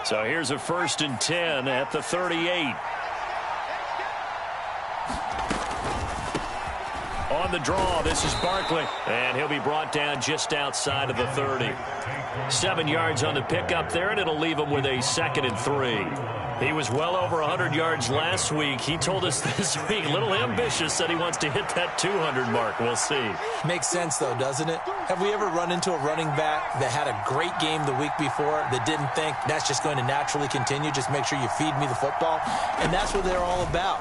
So here's a 1st and 10 at the 38. On the draw, this is Barkley. And he'll be brought down just outside of the 30. 7 yards on the pickup there, and it'll leave him with a 2nd and 3. He was well over 100 yards last week. He told us this week, a little ambitious, said he wants to hit that 200 mark. We'll see. Makes sense, though, doesn't it? Have we ever run into a running back that had a great game the week before that didn't think that's just going to naturally continue? Just make sure you feed me the football. And that's what they're all about.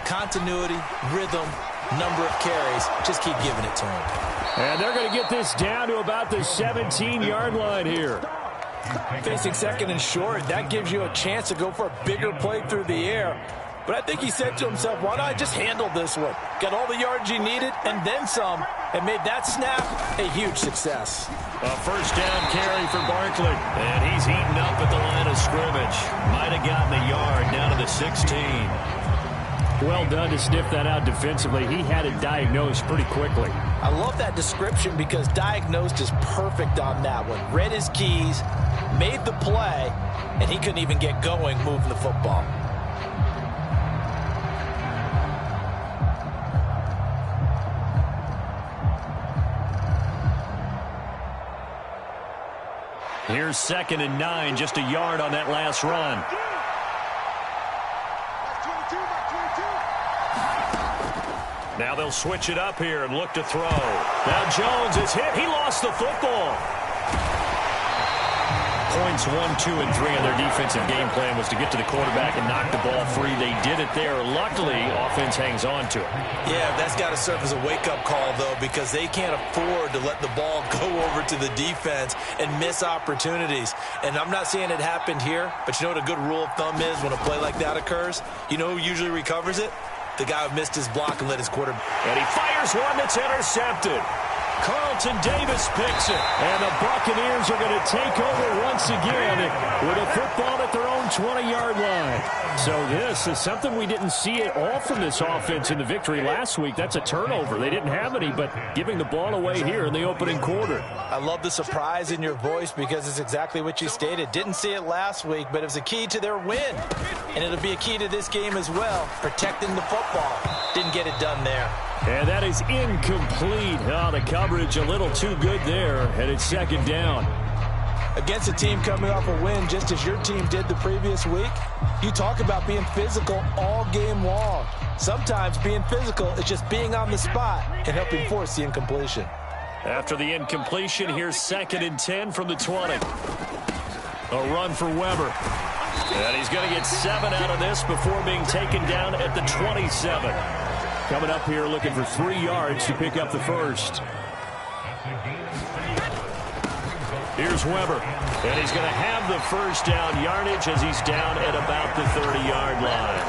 Continuity, rhythm, number of carries. Just keep giving it to him. And they're going to get this down to about the 17-yard line here. Facing 2nd and short, that gives you a chance to go for a bigger play through the air. But I think he said to himself, why don't I just handle this one? Got all the yards you needed and then some, and made that snap a huge success. A 1st down carry for Barkley. And he's heating up at the line of scrimmage. Might have gotten a yard down to the 16. Well done to sniff that out defensively. He had it diagnosed pretty quickly. I love that description because diagnosed is perfect on that one. Read his keys, made the play, and he couldn't even get going moving the football. Here's 2nd and 9, just a yard on that last run. Now they'll switch it up here and look to throw. Now Jones is hit. He lost the football. Points 1, 2, and 3 on their defensive game plan was to get to the quarterback and knock the ball free. They did it there. Luckily, offense hangs on to it. Yeah, that's got to serve as a wake-up call, though, because they can't afford to let the ball go over to the defense and miss opportunities. And I'm not saying it happened here, but you know what a good rule of thumb is when a play like that occurs? You know who usually recovers it? The guy who missed his block and let his quarterback. And he fires one that's intercepted. Carlton Davis picks it. And the Buccaneers are going to take over once again with a football at their own 20-yard line. So this is something we didn't see at all from this offense in the victory last week. That's a turnover. They didn't have any, but giving the ball away here in the opening quarter. I love the surprise in your voice because it's exactly what you stated. Didn't see it last week, but it was a key to their win. And it'll be a key to this game as well, protecting the football. Didn't get it done there. And that is incomplete. Oh, the coverage a little too good there, and it's 2nd down. Against a team coming off a win just as your team did the previous week, you talk about being physical all game long. Sometimes being physical is just being on the spot and helping force the incompletion. After the incompletion, here's 2nd and 10 from the 20. A run for Weber. And he's going to get 7 out of this before being taken down at the 27. Coming up here looking for 3 yards to pick up the 1st. Here's Weber. And he's going to have the 1st down yardage as he's down at about the 30-yard line.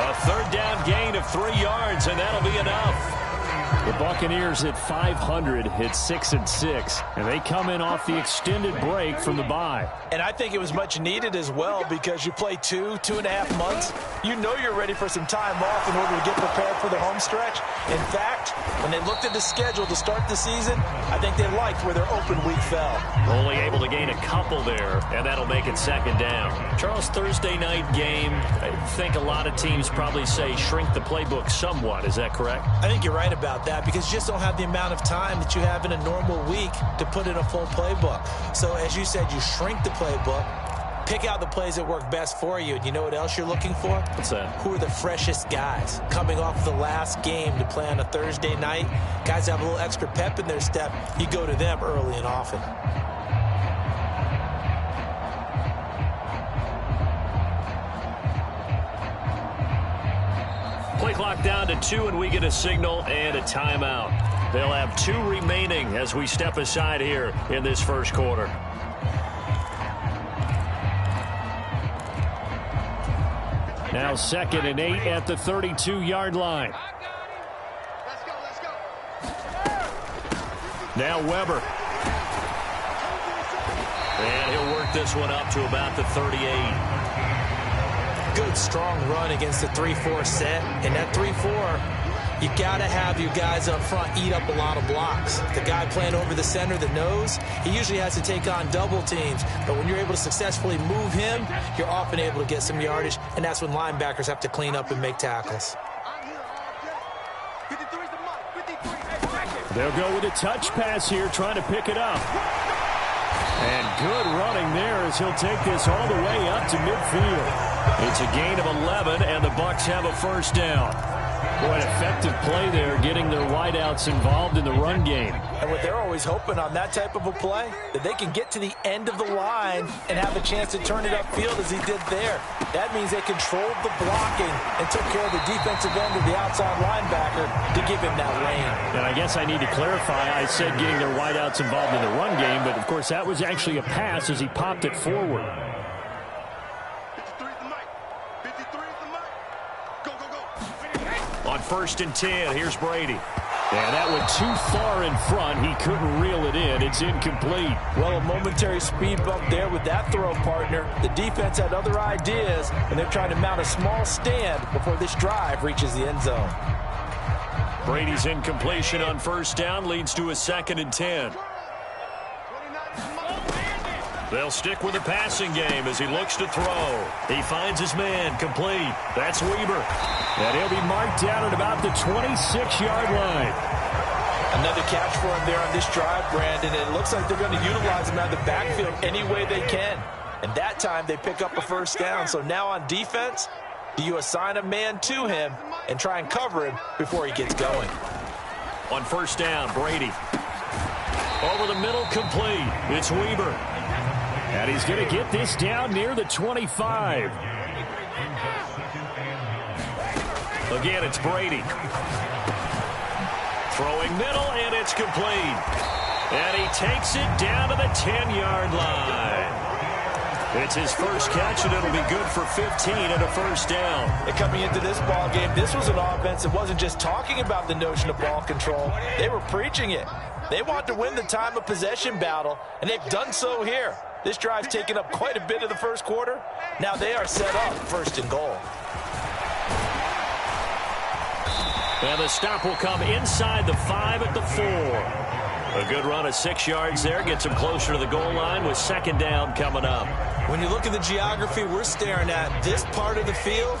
A 3rd down gain of 3 yards, and that'll be enough. The Buccaneers at 500 hit 6-6, and they come in off the extended break from the bye. And I think it was much needed as well because you play 2.5 months. You know you're ready for some time off in order to get prepared for the home stretch. In fact, when they looked at the schedule to start the season, I think they liked where their open week fell. Only able to gain a couple there, and that'll make it 2nd down. Charles, Thursday night game, I think a lot of teams probably say shrink the playbook somewhat. Is that correct? I think you're right about that because you just don't have the amount of time that you have in a normal week to put in a full playbook. So as you said, you shrink the playbook, pick out the plays that work best for you. And you know what else you're looking for? What's that? Who are the freshest guys coming off the last game to play on a Thursday night? Guys have a little extra pep in their step. You go to them early and often. Play clock down to 2, and we get a signal and a timeout. They'll have 2 remaining as we step aside here in this 1st quarter. Now 2nd and 8 at the 32-yard line. Let's go. Now Weber. And he'll work this one up to about the 38. Good, strong run against the 3-4 set. And that 3-4, You got to have your guys up front eat up a lot of blocks. The guy playing over the center, the nose, he usually has to take on double teams. But when you're able to successfully move him, you're often able to get some yardage, and that's when linebackers have to clean up and make tackles. They'll go with a touch pass here, trying to pick it up. And good running there as he'll take this all the way up to midfield. It's a gain of 11, and the Bucs have a first down. Boy, an effective play there, getting their wideouts involved in the run game. And what they're always hoping on that type of a play, that they can get to the end of the line and have a chance to turn it upfield as he did there. That means they controlled the blocking and took care of the defensive end of the outside linebacker to give him that lane. And I guess I need to clarify, I said getting their wideouts involved in the run game, but of course that was actually a pass as he popped it forward. On 1st and 10, here's Brady. And that went too far in front. He couldn't reel it in. It's incomplete. Well, a momentary speed bump there with that throw, partner. The defense had other ideas, and they're trying to mount a small stand before this drive reaches the end zone. Brady's incompletion on 1st down leads to a 2nd and 10. They'll stick with the passing game as he looks to throw. He finds his man, complete. That's Weber. And he'll be marked down at about the 26-yard line. Another catch for him there on this drive, Brandon. And it looks like they're going to utilize him out of the backfield any way they can. And that time they pick up a first down. So now on defense, do you assign a man to him and try and cover him before he gets going? On 1st down, Brady. Over the middle, complete. It's Weber. And he's going to get this down near the 25. Again, it's Brady. Throwing middle, and it's complete. And he takes it down to the 10-yard line. It's his first catch, and it'll be good for 15 and a first down. And coming into this ball game, this was an offense that wasn't just talking about the notion of ball control. They were preaching it. They want to win the time of possession battle, and they've done so here. This drive's taken up quite a bit of the first quarter. Now they are set up 1st and goal. And the stop will come inside the 5 at the 4. A good run of 6 yards there. Gets him closer to the goal line with 2nd down coming up. When you look at the geography we're staring at, this part of the field,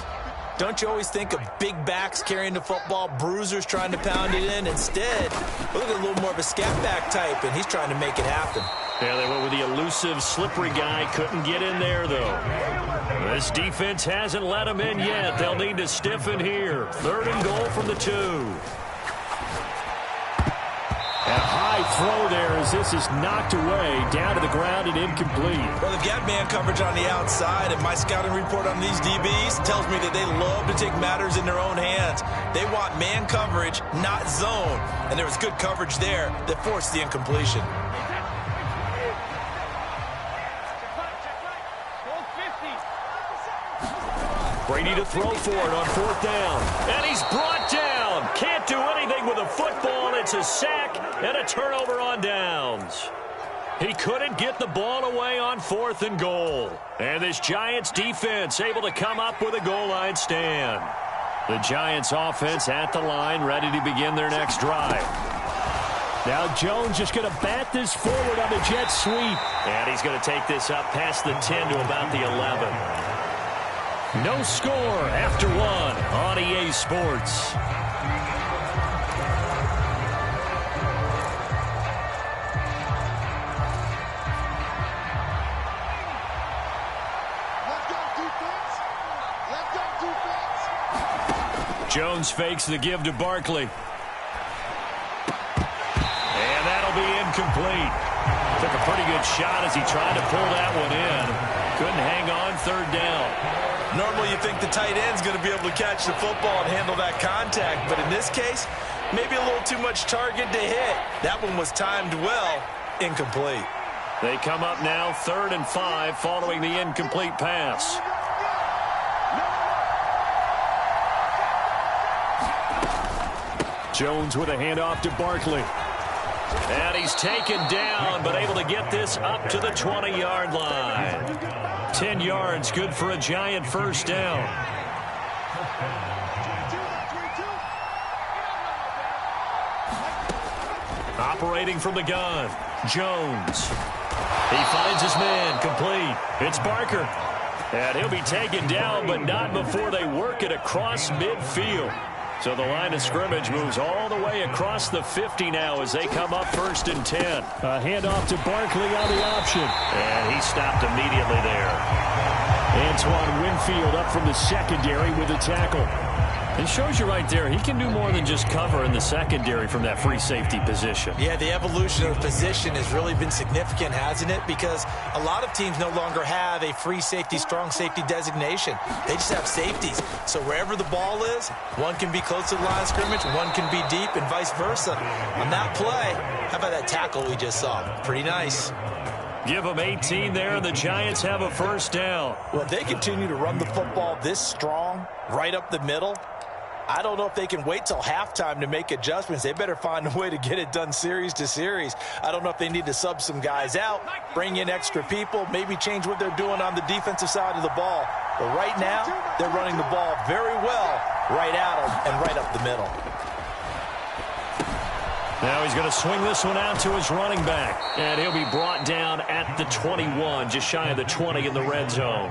don't you always think of big backs carrying the football, bruisers trying to pound it in? Instead, look at a little more of a scat back type, and he's trying to make it happen. Yeah, they went with the elusive, slippery guy. Couldn't get in there, though. This defense hasn't let him in yet. They'll need to stiffen here. 3rd and goal from the 2. And a high throw there as this is knocked away, down to the ground and incomplete. Well, they've got man coverage on the outside, and my scouting report on these DBs tells me that they love to take matters in their own hands. They want man coverage, not zone. And there was good coverage there that forced the incompletion. Brady to throw for it on 4th down. And he's brought down. Can't do anything with a football. It's a sack and a turnover on downs. He couldn't get the ball away on 4th and goal. And this Giants defense able to come up with a goal line stand. The Giants offense at the line, ready to begin their next drive. Now Jones just going to bat this forward on the jet sweep. And he's going to take this up past the 10 to about the 11. No score after 1 on EA Sports. Jones fakes the give to Barkley. And that'll be incomplete. Took a pretty good shot as he tried to pull that one in. Couldn't hang on, 3rd down. Normally you think the tight end's going to be able to catch the football and handle that contact, but in this case, maybe a little too much target to hit. That one was timed well, incomplete. They come up now 3rd and 5 following the incomplete pass. Jones with a handoff to Barkley. And he's taken down, but able to get this up to the 20-yard line. 10 yards, good for a Giant first down. Operating from the gun, Jones. He finds his man, complete. It's Barker. And he'll be taken down, but not before they work it across midfield. So the line of scrimmage moves all the way across the 50 now as they come up 1st and 10. A handoff to Barkley on the option. And he stopped immediately there. Antoine Winfield up from the secondary with a tackle. It shows you right there, he can do more than just cover in the secondary from that free safety position. Yeah, the evolution of the position has really been significant, hasn't it? Because a lot of teams no longer have a free safety, strong safety designation. They just have safeties. So wherever the ball is, one can be close to the line of scrimmage, one can be deep, and vice versa. On that play, how about that tackle we just saw? Pretty nice. Give them 18 there, and the Giants have a 1st down. Well, if they continue to run the football this strong, right up the middle, I don't know if they can wait till halftime to make adjustments. They better find a way to get it done series to series. I don't know if they need to sub some guys out, bring in extra people, maybe change what they're doing on the defensive side of the ball. But right now, they're running the ball very well right at them and right up the middle. Now he's going to swing this one out to his running back. And he'll be brought down at the 21, just shy of the 20 in the red zone.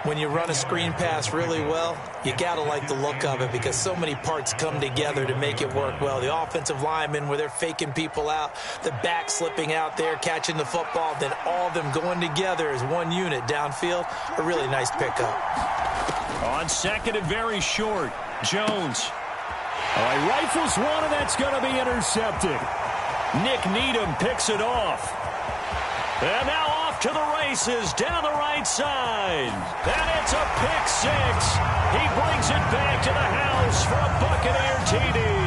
When you run a screen pass really well, you got to like the look of it because so many parts come together to make it work well. The offensive linemen where they're faking people out, the back slipping out there, catching the football, then all of them going together as one unit downfield. A really nice pickup. On 2nd and very short, Jones. All right, rifles one, and that's going to be intercepted. Nick Needham picks it off. And now off to the races down the right side. And it's a pick 6. He brings it back to the house for a Buccaneer TD.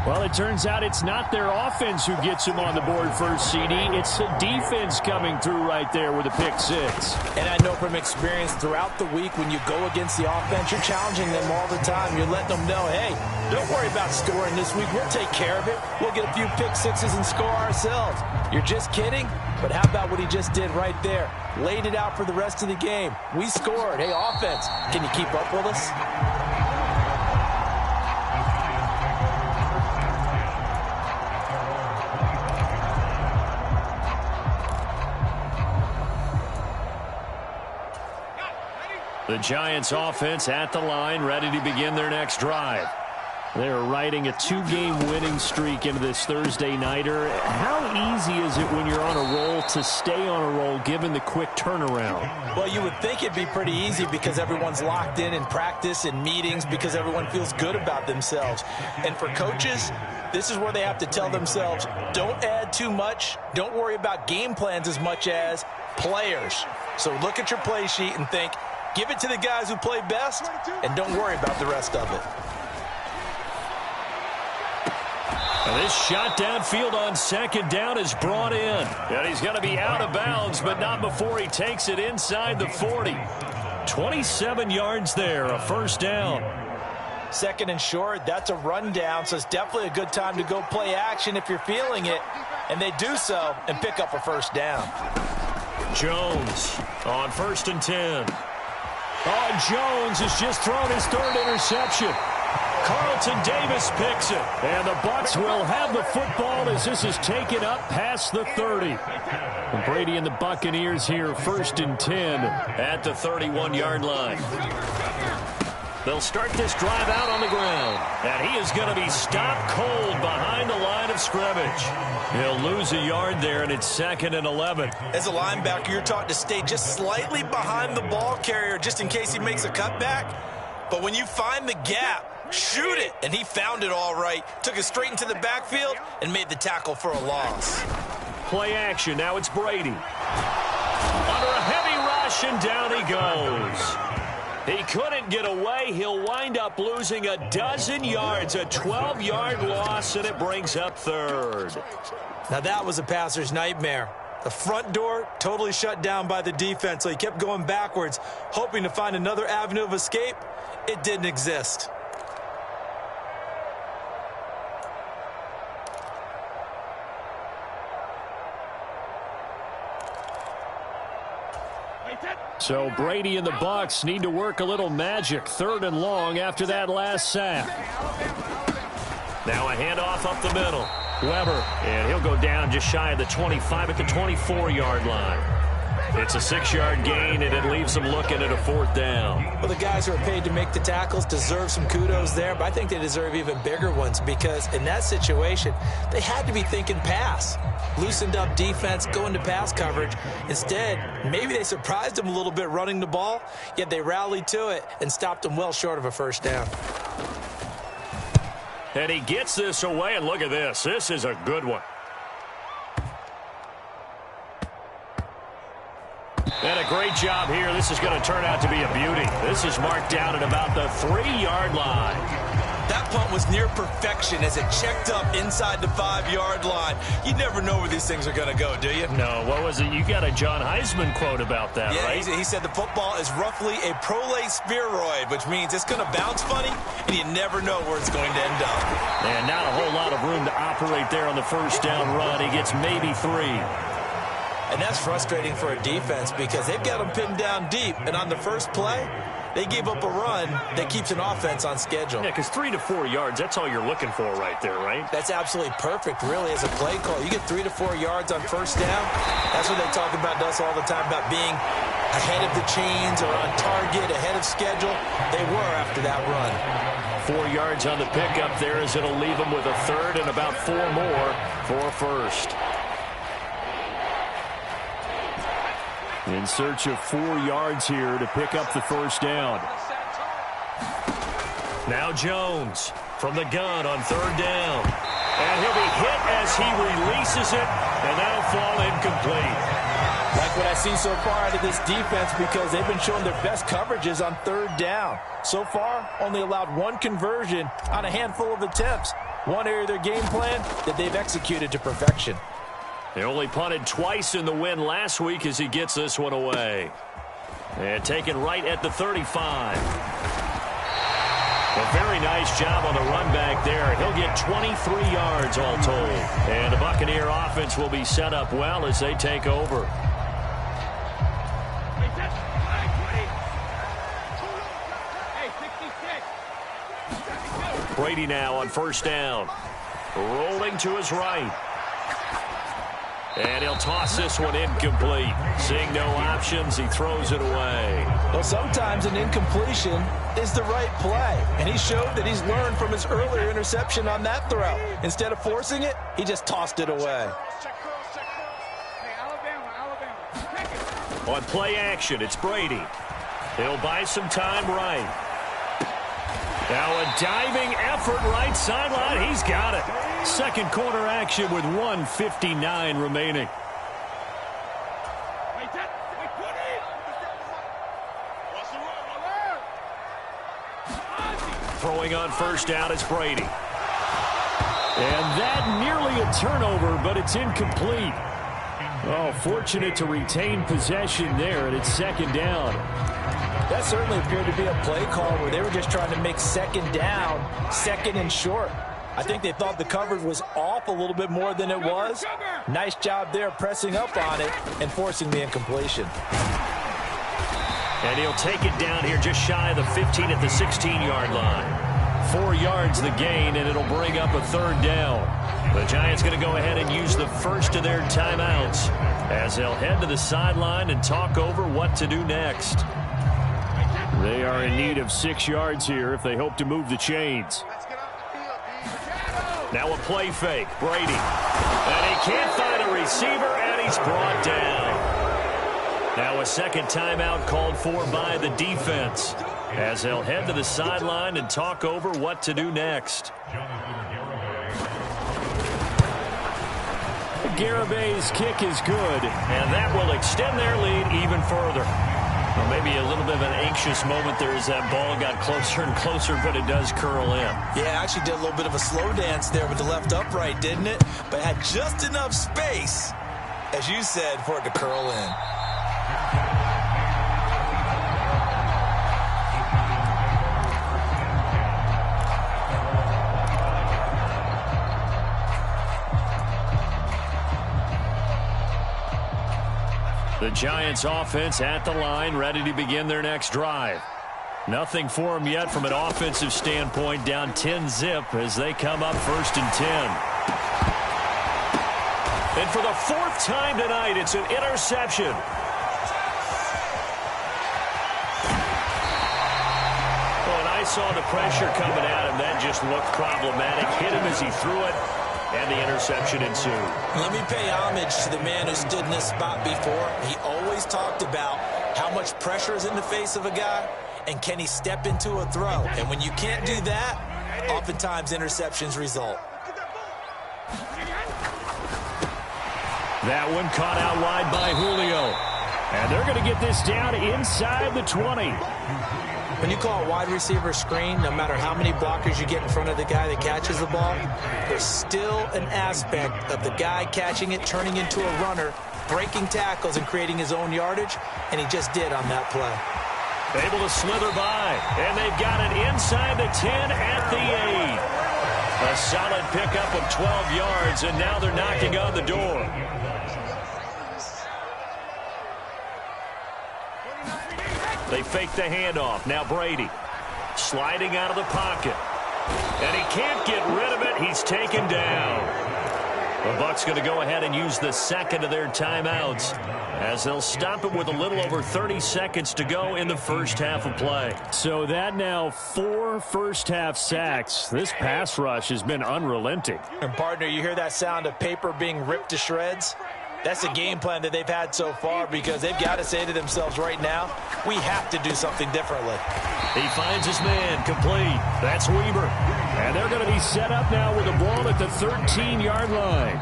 Well, it turns out it's not their offense who gets him on the board first, CD. It's the defense coming through right there with a pick 6. And I know from experience throughout the week when you go against the offense, you're challenging them all the time. You're letting them know, hey, don't worry about scoring this week. We'll take care of it. We'll get a few pick 6s and score ourselves. You're just kidding? But how about what he just did right there? Laid it out for the rest of the game. We scored. Hey, offense, can you keep up with us? The Giants offense at the line, ready to begin their next drive. They're riding a 2-game winning streak into this Thursday nighter. How easy is it when you're on a roll to stay on a roll given the quick turnaround? Well, you would think it'd be pretty easy because everyone's locked in practice and meetings because everyone feels good about themselves. And for coaches, this is where they have to tell themselves, don't add too much. Don't worry about game plans as much as players. So look at your play sheet and think, give it to the guys who play best and don't worry about the rest of it. Now this shot downfield on 2nd down is brought in. And he's going to be out of bounds, but not before he takes it inside the 40. 27 yards there, a 1st down. 2nd and short, that's a rundown, so it's definitely a good time to go play action if you're feeling it. And they do so and pick up a 1st down. Jones on 1st and 10. Oh, Jones has just thrown his 3rd interception. Carlton Davis picks it. And the Bucs will have the football as this is taken up past the 30. And Brady and the Buccaneers here 1st and 10 at the 31-yard line. They'll start this drive out on the ground. And he is going to be stopped cold behind the line of scrimmage. He'll lose a yard there, and it's 2nd and 11. As a linebacker, you're taught to stay just slightly behind the ball carrier just in case he makes a cutback. But when you find the gap, shoot it. And he found it all right. Took it straight into the backfield and made the tackle for a loss. Play action. Now it's Brady. Under a heavy rush, and down he goes. He couldn't get away. He'll wind up losing a dozen yards, a 12-yard loss, and it brings up 3rd. Now that was a passer's nightmare. The front door totally shut down by the defense, so he kept going backwards, hoping to find another avenue of escape. It didn't exist. So Brady and the Bucs need to work a little magic. 3rd and long after that last sack. Now a handoff up the middle. Weber, and he'll go down just shy of the 25 at the 24-yard line. It's a 6-yard gain, and it leaves them looking at a 4th down. Well, the guys who are paid to make the tackles deserve some kudos there, but I think they deserve even bigger ones because in that situation, they had to be thinking pass. Loosened up defense, going to pass coverage. Instead, maybe they surprised them a little bit running the ball, yet they rallied to it and stopped them well short of a 1st down. And he gets this away, and look at this. This is a good one. And a great job here. This is going to turn out to be a beauty. This is marked down at about the 3-yard line. That punt was near perfection as it checked up inside the 5-yard line. You never know where these things are going to go, do you? No, what was it? You got a John Heisman quote about that, yeah, right? He said the football is roughly a prolate spheroid, which means it's going to bounce funny, and you never know where it's going to end up. And not a whole lot of room to operate there on the 1st down run. He gets maybe 3. And that's frustrating for a defense because they've got them pinned down deep, and on the first play, they gave up a run that keeps an offense on schedule. Yeah, because 3 to 4 yards, that's all you're looking for right there, right? That's absolutely perfect, really, as a play call. You get 3 to 4 yards on 1st down. That's what they talk about to us all the time, about being ahead of the chains or on target, ahead of schedule. They were after that run. 4 yards on the pickup there as it'll leave them with a 3rd and about 4 more for a 1st. In search of 4 yards here to pick up the 1st down. Now Jones from the gun on 3rd down. And he'll be hit as he releases it, and that'll fall incomplete. Like what I've seen so far out of this defense because they've been showing their best coverages on 3rd down. So far, only allowed 1 conversion on a handful of attempts. One area of their game plan that they've executed to perfection. They only punted twice in the win last week as he gets this one away. And taken right at the 35. A very nice job on the run back there. He'll get 23 yards all told. And the Buccaneer offense will be set up well as they take over. Brady now on 1st down. Rolling to his right. And he'll toss this one incomplete. Seeing no options, he throws it away. Well, sometimes an incompletion is the right play. And he showed that he's learned from his earlier interception on that throw. Instead of forcing it, he just tossed it away. On play action, it's Brady. He'll buy some time right. Now a diving effort right sideline. He's got it. 2nd quarter action with 1:59 remaining. Throwing on 1st down is Brady. And that nearly a turnover, but it's incomplete. Oh, fortunate to retain possession there, and it's 2nd down. That certainly appeared to be a play call where they were just trying to make 2nd down, 2nd and short. I think they thought the coverage was off a little bit more than it was. Nice job there pressing up on it and forcing the incompletion. And he'll take it down here just shy of the 15 at the 16-yard line. 4 yards the gain, and it'll bring up a 3rd down. The Giants going to go ahead and use the first of their timeouts as they'll head to the sideline and talk over what to do next. They are in need of 6 yards here if they hope to move the chains. Now a play fake. Brady. And he can't find a receiver, and he's brought down. Now a 2nd timeout called for by the defense as they'll head to the sideline and talk over what to do next. Garabay's kick is good, and that will extend their lead even further. Well, maybe a little bit of an anxious moment there as that ball got closer and closer, but it does curl in. Yeah, actually did a little bit of a slow dance there with the left upright, didn't it? But had just enough space, as you said, for it to curl in. The Giants offense at the line, ready to begin their next drive. Nothing for them yet from an offensive standpoint. Down 10-zip as they come up 1st and 10. And for the 4th time tonight, it's an interception. I saw the pressure coming at him. That just looked problematic. Hit him as he threw it, and the interception ensued. Let me pay homage to the man who stood in this spot before. He always talked about how much pressure is in the face of a guy, and can he step into a throw. And when you can't do that, oftentimes interceptions result. That one caught out wide by Julio. And they're going to get this down inside the 20. When you call a wide receiver screen, no matter how many blockers you get in front of the guy that catches the ball, there's still an aspect of the guy catching it, turning into a runner, breaking tackles and creating his own yardage, and he just did on that play. Able to slither by, and they've got it inside the 10 at the 8. A solid pickup of 12 yards, and now they're knocking on the door. They fake the handoff. Now Brady sliding out of the pocket. And he can't get rid of it. He's taken down. The Bucs going to go ahead and use the second of their timeouts as they'll stop it with a little over 30 seconds to go in the first half of play. So that now 4 first-half sacks. This pass rush has been unrelenting. And, partner, you hear that sound of paper being ripped to shreds? That's the game plan that they've had so far because they've got to say to themselves right now, we have to do something differently. He finds his man complete. That's Weaver. And they're going to be set up now with the ball at the 13-yard line.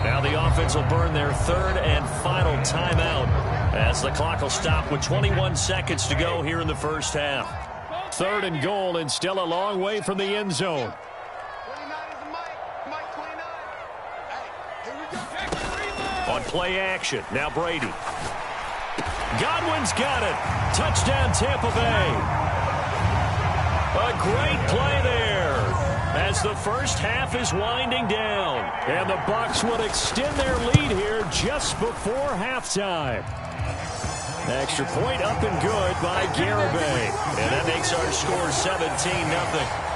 Now the offense will burn their 3rd and final timeout as the clock will stop with 21 seconds to go here in the first half. 3rd and goal and still a long way from the end zone. On play action, now Brady. Godwin's got it. Touchdown, Tampa Bay. A great play there as the first half is winding down. And the Bucs would extend their lead here just before halftime. Extra point up and good by Garibay. And that makes our score 17-0.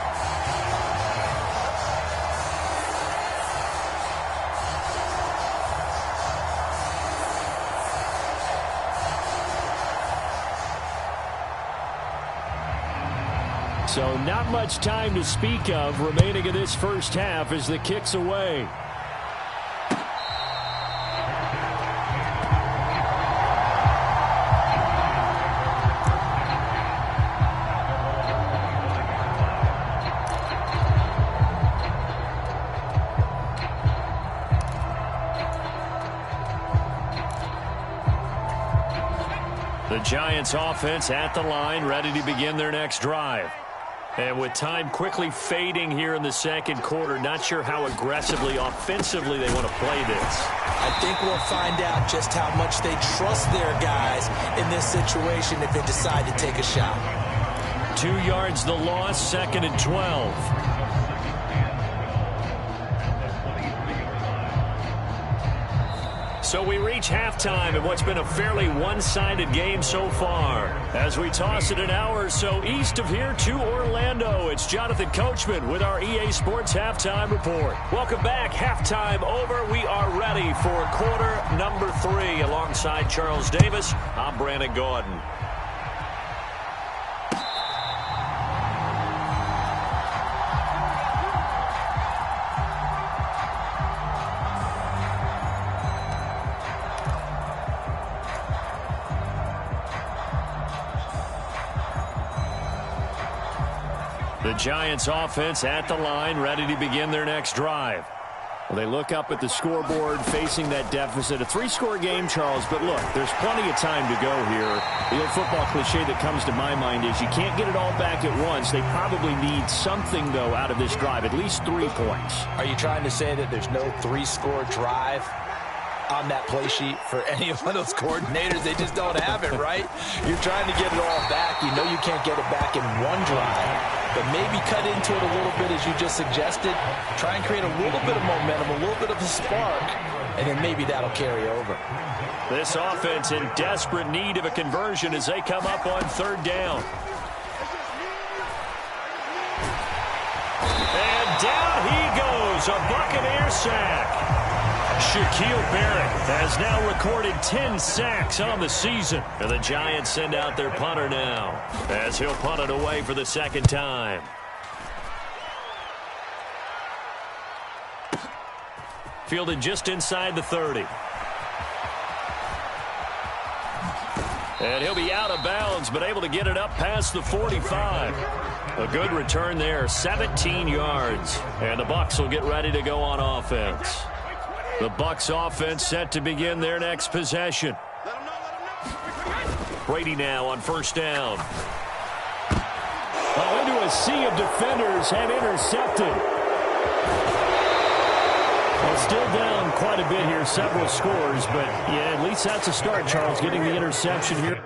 So not much time to speak of remaining in this first half as the kick's away. The Giants offense at the line, ready to begin their next drive. And with time quickly fading here in the second quarter, not sure how aggressively, offensively they want to play this. I think we'll find out just how much they trust their guys in this situation if they decide to take a shot. 2 yards the loss, 2nd and 12. So we reach halftime in what's been a fairly one-sided game so far. As we toss it an hour or so east of here to Orlando, it's Jonathan Coachman with our EA Sports Halftime Report. Welcome back. Halftime over. We are ready for quarter number 3. Alongside Charles Davis, I'm Brandon Gaudin. The Giants offense at the line, ready to begin their next drive. Well, they look up at the scoreboard facing that deficit. A 3-score game, Charles, but look, there's plenty of time to go here. The old football cliche that comes to my mind is you can't get it all back at once. They probably need something, though, out of this drive, at least 3 points. Are you trying to say that there's no 3-score drive on that play sheet for any of those coordinators? They just don't have it, right? You're trying to get it all back. You know you can't get it back in one drive, but maybe cut into it a little bit as you just suggested. Try and create a little bit of momentum, a little bit of a spark, and then maybe that'll carry over. This offense in desperate need of a conversion as they come up on 3rd down. goes. A Buccaneer sack. Shaquille Barrett has now recorded 10 sacks on the season. And the Giants send out their punter now as he'll punt it away for the second time. Fielded just inside the 30. And he'll be out of bounds, but able to get it up past the 45. A good return there, 17 yards. And the Bucs will get ready to go on offense. The Bucs offense set to begin their next possession. Brady now on first down. Oh, into a sea of defenders and intercepted. Well, still down quite a bit here, several scores, but yeah, at least that's a start, Charles, getting the interception here.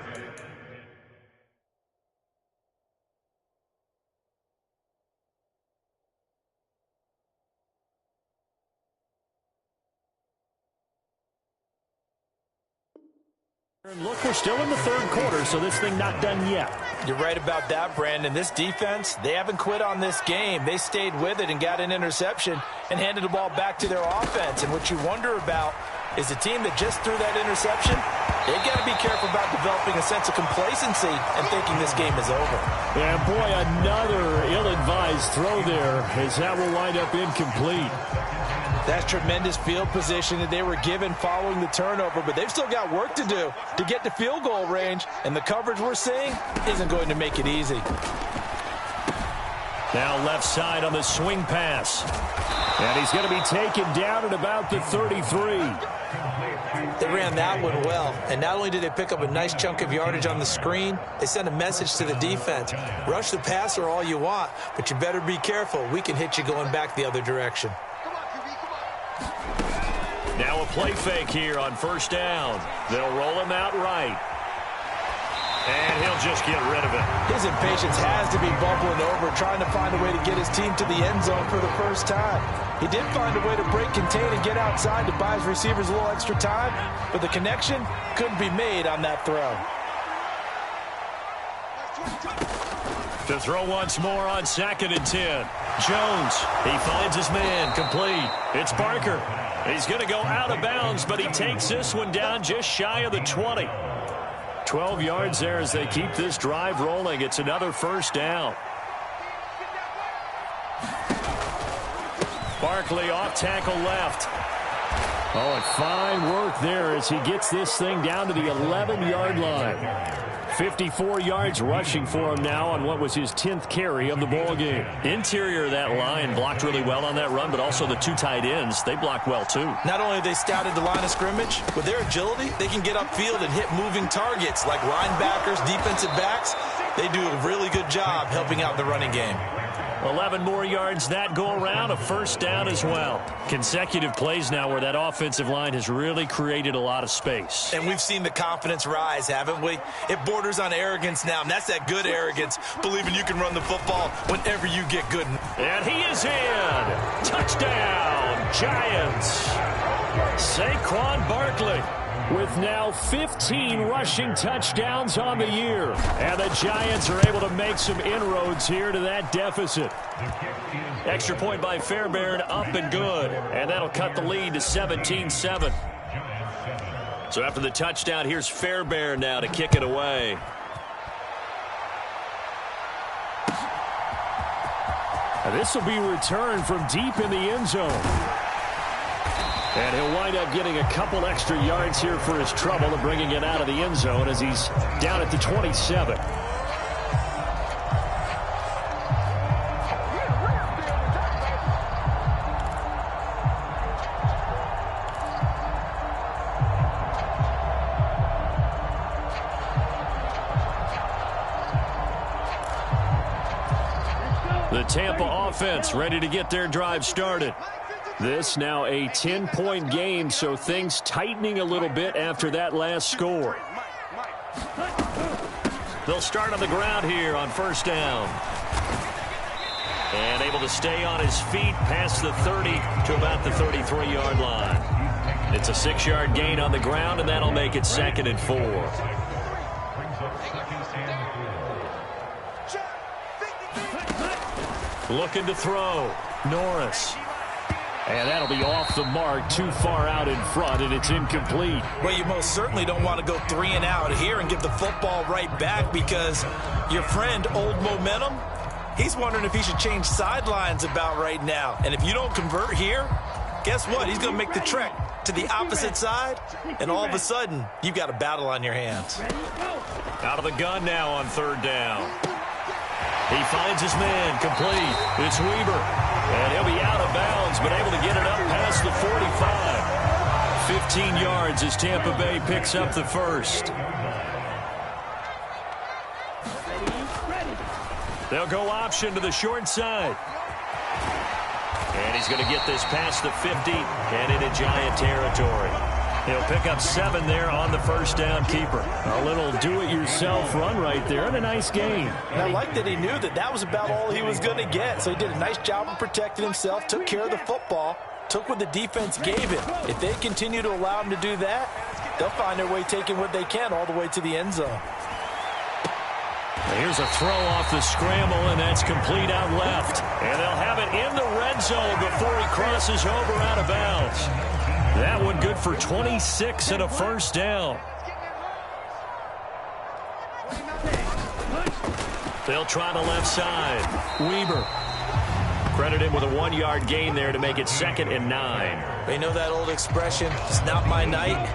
And look, we're still in the third quarter, so this thing not done yet. You're right about that, Brandon. This defense, they haven't quit on this game. They stayed with it and got an interception and handed the ball back to their offense. And what you wonder about is the team that just threw that interception, they've got to be careful about developing a sense of complacency and thinking this game is over. Yeah, boy, another ill-advised throw there as that will wind up incomplete. That's tremendous field position that they were given following the turnover, but they've still got work to do to get to field goal range, and the coverage we're seeing isn't going to make it easy. Now left side on the swing pass. And he's going to be taken down at about the 33. They ran that one well, and not only did they pick up a nice chunk of yardage on the screen, they sent a message to the defense. Rush the passer all you want, but you better be careful. We can hit you going back the other direction. Now a play fake here on first down. They'll roll him out right. And he'll just get rid of it. His impatience has to be bubbling over, trying to find a way to get his team to the end zone for the first time. He did find a way to break, contain, and get outside to buy his receivers a little extra time, but the connection couldn't be made on that throw. To throw once more on 2nd and 10. Jones, he finds his man, complete. It's Barker. He's going to go out of bounds, but he takes this one down just shy of the 20. 12 yards there as they keep this drive rolling. It's another first down. Barkley off tackle left. Oh, and fine work there as he gets this thing down to the 11-yard line. 54 yards rushing for him now on what was his 10th carry of the ball game. Interior of that line blocked really well on that run, but also the two tight ends, they blocked well too. Not only have they scouted the line of scrimmage, with their agility, they can get upfield and hit moving targets like linebackers, defensive backs. They do a really good job helping out the running game. 11 more yards that go around, a first down as well. Consecutive plays now where that offensive line has really created a lot of space. And we've seen the confidence rise, haven't we? It borders on arrogance now, and that's that good arrogance, believing you can run the football whenever you get good. And he is in. Touchdown, Giants. Saquon Barkley with now 15 rushing touchdowns on the year. And the Giants are able to make some inroads here to that deficit. Extra point by Fairbairn, up and good. And that'll cut the lead to 17-7. So after the touchdown, here's Fairbairn now to kick it away. And this will be returned from deep in the end zone. And he'll wind up getting a couple extra yards here for his trouble and bringing it out of the end zone as he's down at the 27. The Tampa offense ready to get their drive started. This now a 10-point game, so things tightening a little bit after that last score. They'll start on the ground here on first down. And able to stay on his feet past the 30 to about the 33-yard line. It's a 6-yard gain on the ground, and that'll make it 2nd and 4. Looking to throw. Norris. And that'll be off the mark, too far out in front, and it's incomplete. Well, you most certainly don't want to go 3 and out here and get the football right back, because your friend, Old Momentum, he's wondering if he should change sidelines about right now. And if you don't convert here, guess what? He's going to make the trek to the opposite side, and all of a sudden, you've got a battle on your hands. Out of the gun now on 3rd down. He finds his man, complete. It's Weber. And he'll be out of bounds, but able to get it up past the 45. 15 yards as Tampa Bay picks up the first. They'll go option to the short side. And he's going to get this past the 50 and into Giant territory. He'll pick up 7 there on the first down keeper. A little do-it-yourself run right there and a nice gain. And I like that he knew that that was about all he was going to get. So he did a nice job of protecting himself, took care of the football, took what the defense gave him. If they continue to allow him to do that, they'll find their way taking what they can all the way to the end zone. Here's a throw off the scramble, and that's complete out left. And they'll have it in the red zone before he crosses over out of bounds. That one good for 26 and a first down. They'll try the left side. Weber. Credit him with a 1-yard gain there to make it 2nd and 9. You know that old expression, it's not my night?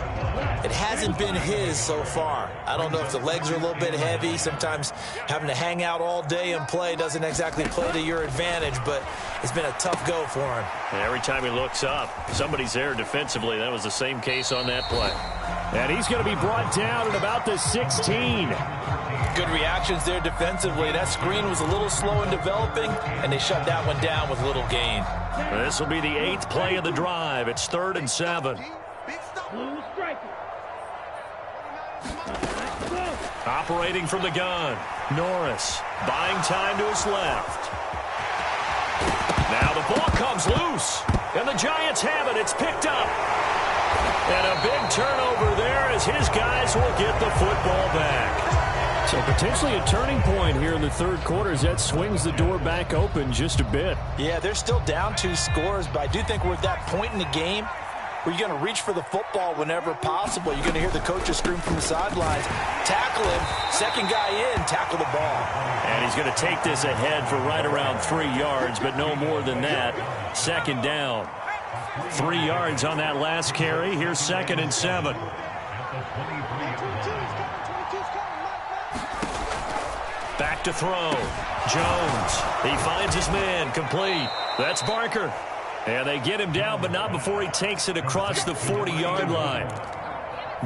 It hasn't been his so far. I don't know if the legs are a little bit heavy. Sometimes having to hang out all day and play doesn't exactly play to your advantage, but it's been a tough go for him. And every time he looks up, somebody's there defensively. That was the same case on that play. And he's going to be brought down at about the 16. Good reactions there defensively. That screen was a little slow in developing, and they shut that one down with little gain. This will be the 8th play of the drive. It's 3rd and 7. Operating from the gun, Norris buying time to his left. Now the ball comes loose, and the Giants have it. It's picked up. And a big turnover there as his guys will get the football back. So potentially a turning point here in the 3rd quarter as that swings the door back open just a bit. Yeah, they're still down 2 scores, but I do think we're at that point in the game where you're going to reach for the football whenever possible. You're going to hear the coaches scream from the sidelines. Tackle him. 2nd guy in. Tackle the ball. And he's going to take this ahead for right around 3 yards, but no more than that. 2nd down. 3 yards on that last carry. Here's 2nd and 7. Back to throw. Jones. He finds his man. Complete. That's Barker. And they get him down, but not before he takes it across the 40-yard line.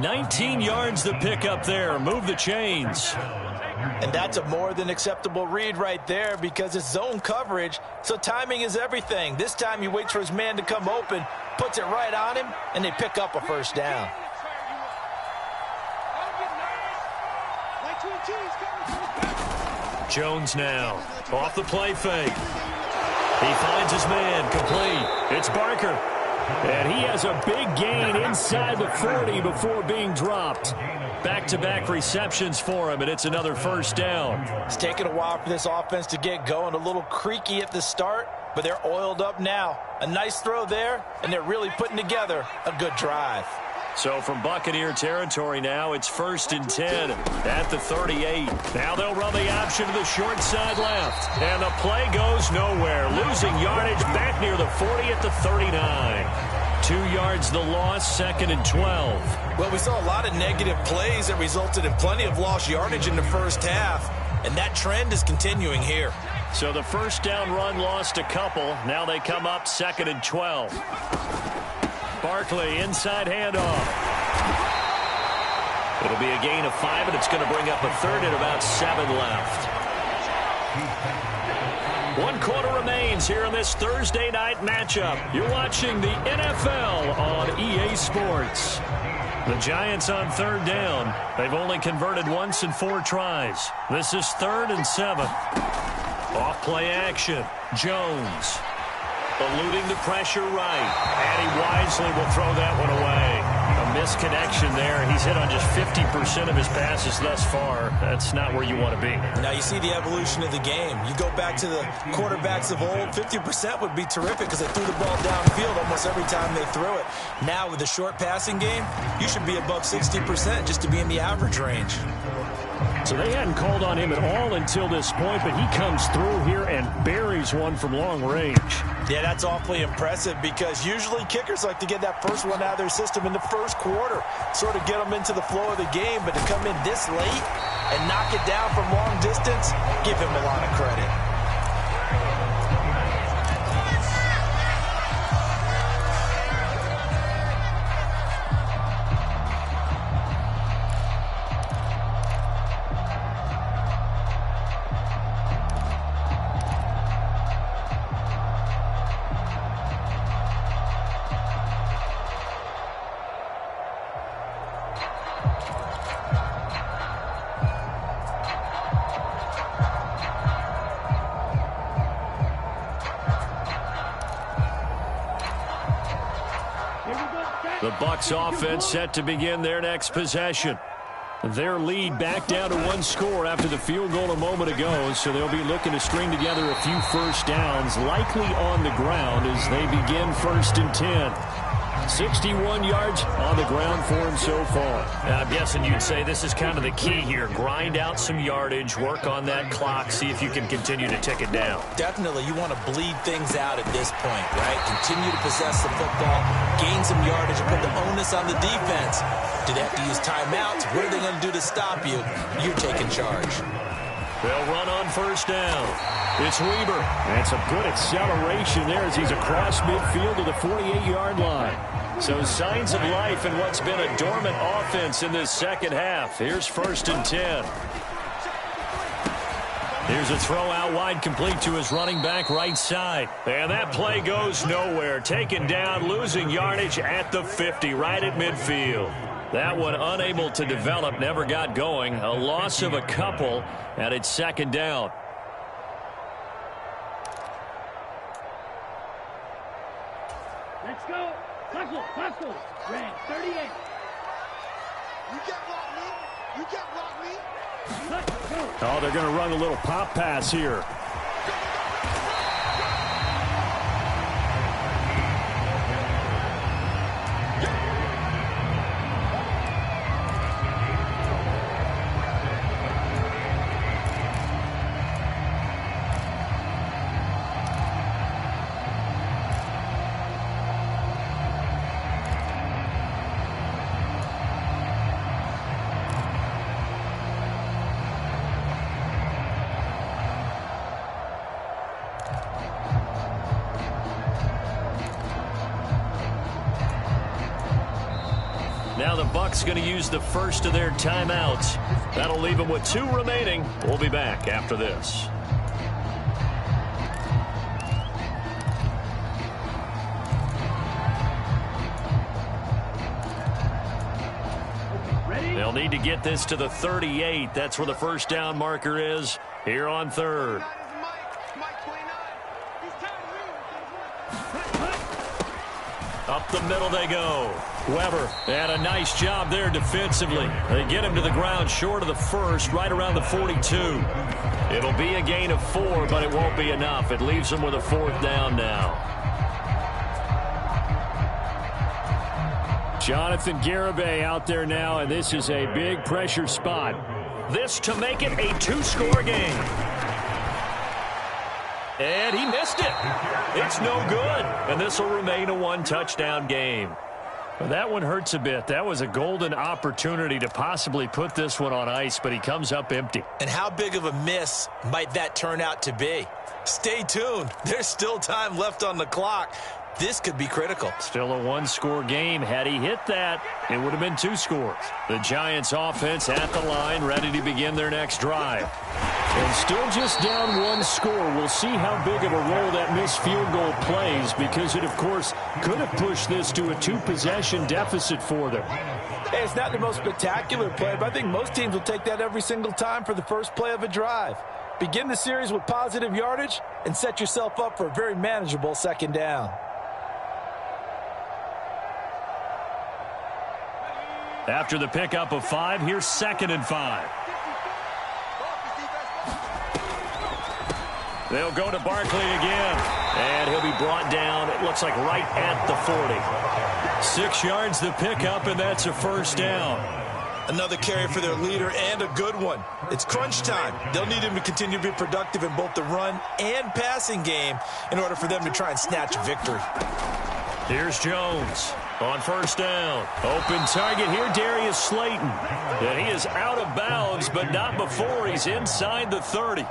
19 yards to pick up there. Move the chains. And that's a more than acceptable read right there because it's zone coverage, so timing is everything. This time he waits for his man to come open, puts it right on him, and they pick up a first down. Jones now off the play fake. He finds his man, complete. It's Barker. And he has a big gain inside the 40 before being dropped. Back-to-back receptions for him, and it's another first down. It's taken a while for this offense to get going. A little creaky at the start, but they're oiled up now. A nice throw there, and they're really putting together a good drive. So from Buccaneer territory now, it's 1st and 10 at the 38. Now they'll run the option to the short side left. And the play goes nowhere. Losing yardage back near the 40 at the 39. 2 yards the loss, 2nd and 12. Well, we saw a lot of negative plays that resulted in plenty of lost yardage in the first half. And that trend is continuing here. So the first down run lost a couple. Now they come up 2nd and 12. Barkley, inside handoff. It'll be a gain of 5, and it's going to bring up a 3rd and about 7 left. 1 quarter remains here in this Thursday night matchup. You're watching the NFL on EA Sports. The Giants on 3rd down. They've only converted once in 4 tries. This is 3rd and 7. Off play action. Jones. Eluding the pressure right. And he wisely will throw that one away. A misconnection there. He's hit on just 50% of his passes thus far. That's not where you want to be. Now you see the evolution of the game. You go back to the quarterbacks of old, 50% would be terrific because they threw the ball downfield almost every time they threw it. Now with the short passing game, you should be above 60% just to be in the average range. So they hadn't called on him at all until this point, but he comes through here and buries one from long range. Yeah, that's awfully impressive because usually kickers like to get that first one out of their system in the first quarter, sort of get them into the flow of the game, but to come in this late and knock it down from long distance, give him a lot of credit. The Bucs offense set to begin their next possession. Their lead back down to one score after the field goal a moment ago, so they'll be looking to string together a few first downs, likely on the ground as they begin 1st and 10. 61 yards on the ground for him so far. I'm guessing you'd say this is kind of the key here. Grind out some yardage, work on that clock, see if you can continue to tick it down. Definitely, you want to bleed things out at this point, right? Continue to possess the football, gain some yardage, and put the onus on the defense. Do they have to use timeouts? What are they going to do to stop you? You're taking charge. They'll run on first down. It's Weber. And some good acceleration there as he's across midfield to the 48-yard line. So signs of life in what's been a dormant offense in this second half. Here's 1st and 10. Here's a throw out wide, complete to his running back right side. And that play goes nowhere. Taken down, losing yardage at the 50, right at midfield. That one unable to develop, never got going. A loss of a couple, and it's 2nd down. Let's go. Hustle. Red, 38. You can't block me. You can't block me. Let's go. Oh, they're going to run a little pop pass here. Now the Bucs going to use the first of their timeouts. That'll leave them with 2 remaining. We'll be back after this. They'll need to get this to the 38. That's where the first down marker is here on 3rd. Up the middle they go. Weber had a nice job there defensively. They get him to the ground short of the first, right around the 42. It'll be a gain of 4, but it won't be enough. It leaves them with a 4th down now. Jonathan Garibay out there now, and this is a big pressure spot. This to make it a 2-score game. And he missed it. It's no good. And this will remain a 1-touchdown game. Well, that one hurts a bit. That was a golden opportunity to possibly put this one on ice, but he comes up empty. And how big of a miss might that turn out to be? Stay tuned. There's still time left on the clock. This could be critical. Still a 1-score game. Had he hit that, it would have been 2 scores. The Giants offense at the line, ready to begin their next drive. And still just down 1 score. We'll see how big of a role that missed field goal plays, because it, of course, could have pushed this to a 2-possession deficit for them. Hey, it's not the most spectacular play, but I think most teams will take that every single time for the first play of a drive. Begin the series with positive yardage and set yourself up for a very manageable 2nd down. After the pickup of 5, here's 2nd and 5. They'll go to Barkley again. And he'll be brought down, it looks like, right at the 40. 6 yards the pickup, and that's a first down. Another carry for their leader, and a good one. It's crunch time. They'll need him to continue to be productive in both the run and passing game in order for them to try and snatch a victory. Here's Jones on first down. Open target here, Darius Slayton. And he is out of bounds, but not before he's inside the 30.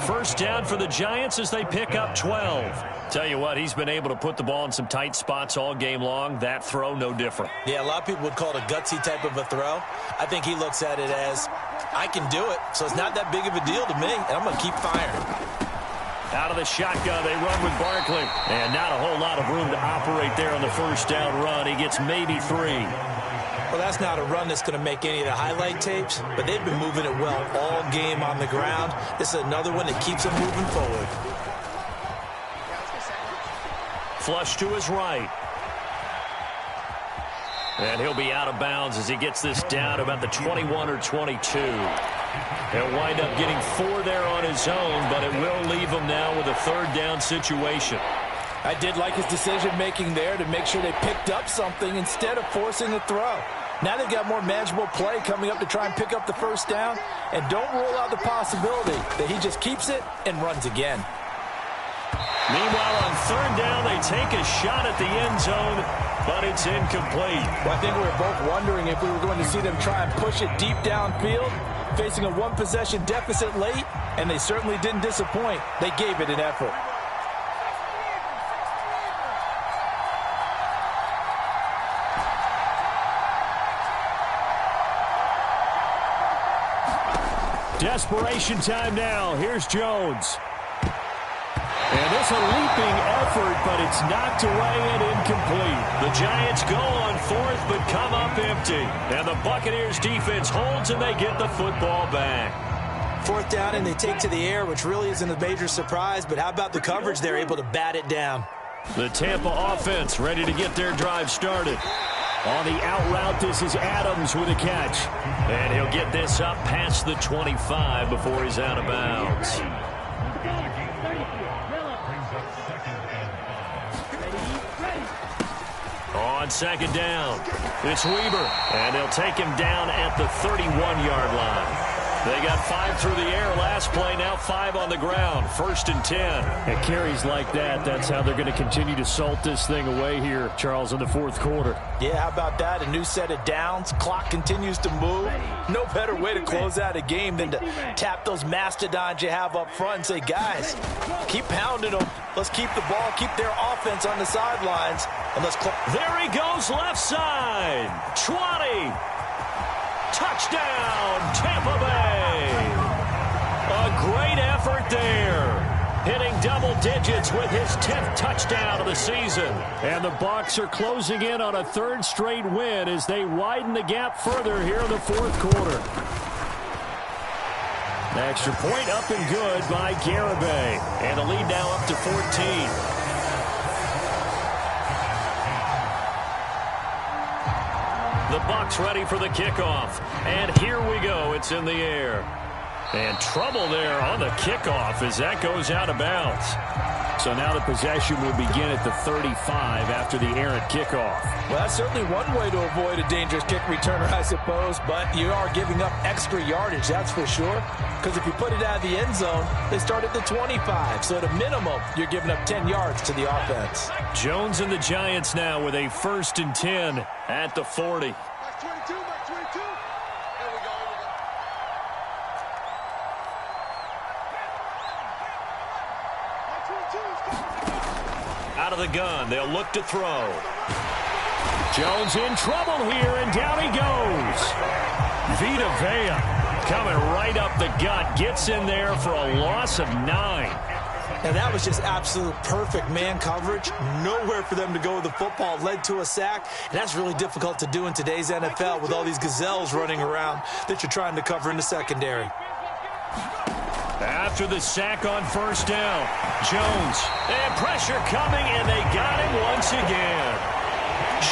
First down for the Giants as they pick up 12. Tell you what, he's been able to put the ball in some tight spots all game long. That throw, no different. Yeah, a lot of people would call it a gutsy type of a throw. I think he looks at it as, I can do it, so it's not that big of a deal to me, and I'm going to keep firing. Out of the shotgun, they run with Barkley. And not a whole lot of room to operate there on the first down run. He gets maybe 3. Well, that's not a run that's going to make any of the highlight tapes, but they've been moving it well all game on the ground. This is another one that keeps them moving forward. Flush to his right. And he'll be out of bounds as he gets this down about the 21 or 22. He'll wind up getting 4 there on his own, but it will leave him now with a third down situation. I did like his decision-making there to make sure they picked up something instead of forcing a throw. Now they've got more manageable play coming up to try and pick up the first down, and don't rule out the possibility that he just keeps it and runs again. Meanwhile, on third down, they take a shot at the end zone, but it's incomplete. Well, I think we were both wondering if we were going to see them try and push it deep downfield, facing a one-possession deficit late, and they certainly didn't disappoint. They gave it an effort. Desperation time now. Here's Jones. And it's a leaping effort, but it's knocked away and incomplete. The Giants go on fourth, but come up empty. And the Buccaneers defense holds, and they get the football back. Fourth down, and they take to the air, which really isn't a major surprise, but how about the coverage? They're able to bat it down. The Tampa offense ready to get their drive started. On the out route, this is Adams with a catch. And he'll get this up past the 25 before he's out of bounds. On second down, it's Weaver. And they'll take him down at the 31-yard line. They got 5 through the air last play, now 5 on the ground. 1st and 10. And carries like that, that's how they're going to continue to salt this thing away here, Charles, in the fourth quarter. Yeah, how about that? A new set of downs. Clock continues to move. No better way to close out a game than to tap those mastodons you have up front and say, guys, keep pounding them. Let's keep the ball, keep their offense on the sidelines. And let's there he goes, left side. 20. Touchdown, Tampa Bay. A great effort there. Hitting double digits with his 10th touchdown of the season. And the Bucs are closing in on a 3rd straight win as they widen the gap further here in the fourth quarter. Extra point up and good by Garibay. And the lead now up to 14. The Bucs ready for the kickoff. And here we go. It's in the air. And trouble there on the kickoff as that goes out of bounds. So now the possession will begin at the 35 after the errant kickoff. Well, that's certainly one way to avoid a dangerous kick returner, I suppose. But you are giving up extra yardage, that's for sure. Because if you put it out of the end zone, they start at the 25. So at a minimum, you're giving up 10 yards to the offense. Jones and the Giants now with a 1st and 10 at the 40. Mark 22, Mark 22. There we go. Mark 22 is good. Out of the gun, they'll look to throw. Jones in trouble here, and down he goes. Vita Vea coming right up the gut, gets in there for a loss of 9. Now that was just absolute perfect man coverage. Nowhere for them to go with the football. Led to a sack. And that's really difficult to do in today's NFL with all these gazelles running around that you're trying to cover in the secondary. After the sack on first down, Jones. And pressure coming, and they got him once again.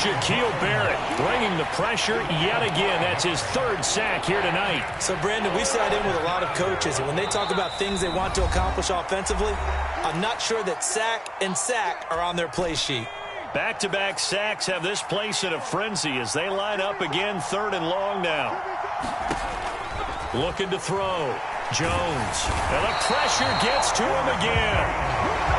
Shaquille Barrett bringing the pressure yet again. That's his third sack here tonight. So, Brandon, we sat in with a lot of coaches, and when they talk about things they want to accomplish offensively, I'm not sure that sack and sack are on their play sheet. Back-to-back sacks have this place in a frenzy as they line up again, 3rd and long now. Looking to throw. Jones. And the pressure gets to him again.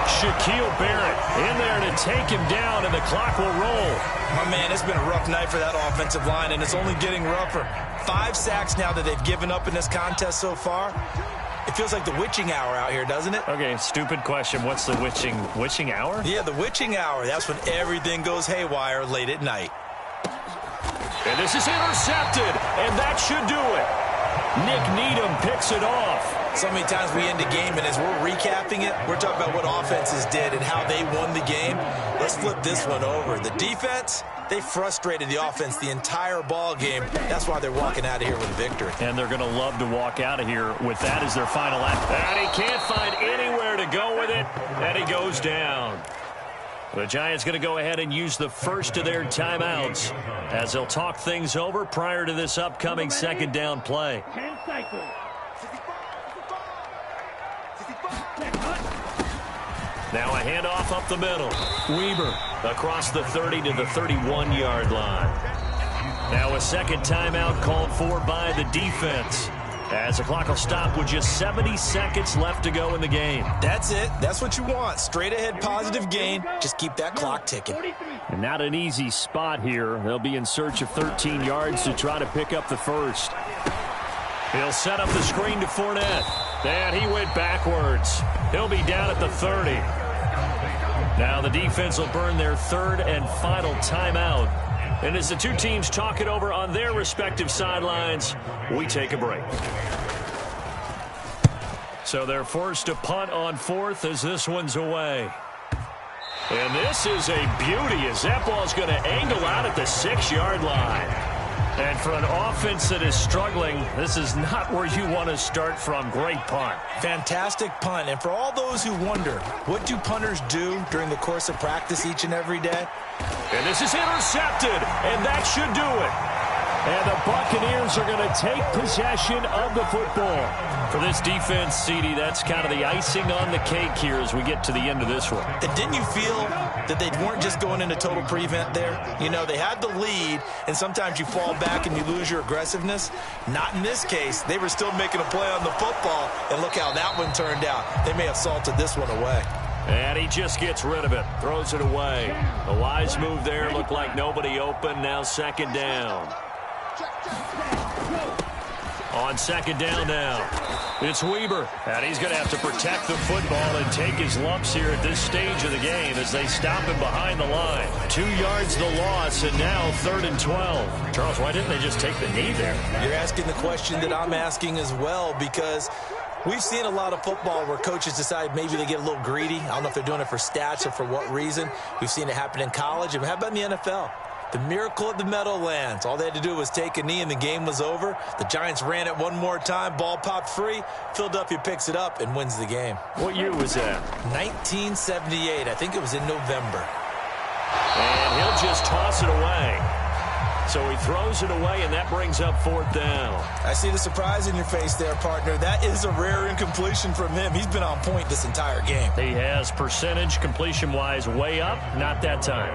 Shaquille Barrett in there to take him down, and the clock will roll. My man, it's been a rough night for that offensive line, and it's only getting rougher. 5 sacks now that they've given up in this contest so far. It feels like the witching hour out here, doesn't it? Okay, stupid question. What's the witching hour? Yeah, the witching hour. That's when everything goes haywire late at night. And this is intercepted, and that should do it. Nick Needham picks it off. So many times we end a game, and as we're recapping it, we're talking about what offenses did and how they won the game. Let's flip this one over. The defense, they frustrated the offense the entire ball game. That's why they're walking out of here with a victory. And they're going to love to walk out of here with that as their final act. And he can't find anywhere to go with it, and he goes down. The Giants going to go ahead and use the first of their timeouts as they'll talk things over prior to this upcoming 2nd down play. 10 cycles. Now a handoff up the middle. Weber across the 30 to the 31-yard line. Now a second timeout called for by the defense, as the clock will stop with just 70 seconds left to go in the game. That's it. That's what you want. Straight ahead positive gain. Just keep that clock ticking. And not an easy spot here. They'll be in search of 13 yards to try to pick up the first. He'll set up the screen to Fournette. And he went backwards. He'll be down at the 30. Now the defense will burn their 3rd and final timeout. And as the two teams talk it over on their respective sidelines, we take a break. So they're forced to punt on 4th as this one's away. And this is a beauty as that ball's going to angle out at the 6-yard line. And for an offense that is struggling, this is not where you want to start from. Great punt. Fantastic punt. And for all those who wonder, what do punters do during the course of practice each and every day? And this is intercepted, and that should do it. And the Buccaneers are going to take possession of the football. For this defense, CD, that's kind of the icing on the cake here as we get to the end of this one. And didn't you feel that they weren't just going into total prevent there? You know, they had the lead, and sometimes you fall back and you lose your aggressiveness. Not in this case. They were still making a play on the football, and look how that one turned out. They may have salted this one away. And he just gets rid of it, throws it away. A wise move there, looked like nobody open, now 2nd down. On 2nd down now, it's Weber. And he's going to have to protect the football and take his lumps here at this stage of the game as they stop him behind the line. 2 yards the loss, and now 3rd and 12. Charles, why didn't they just take the knee there? You're asking the question that I'm asking as well, because we've seen a lot of football where coaches decide maybe they get a little greedy. I don't know if they're doing it for stats or for what reason. We've seen it happen in college. And how about in the NFL? The miracle of the Meadowlands. All they had to do was take a knee and the game was over. The Giants ran it one more time. Ball popped free. Philadelphia picks it up and wins the game. What year was that? 1978. I think it was in November. And he'll just toss it away. So he throws it away, and that brings up 4th down. I see the surprise in your face there, partner. That is a rare incompletion from him. He's been on point this entire game. He has percentage completion-wise way up. Not that time.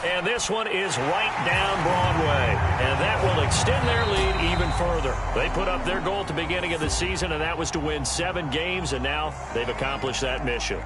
And this one is right down Broadway. And that will extend their lead even further. They put up their goal at the beginning of the season, and that was to win 7 games, and now they've accomplished that mission.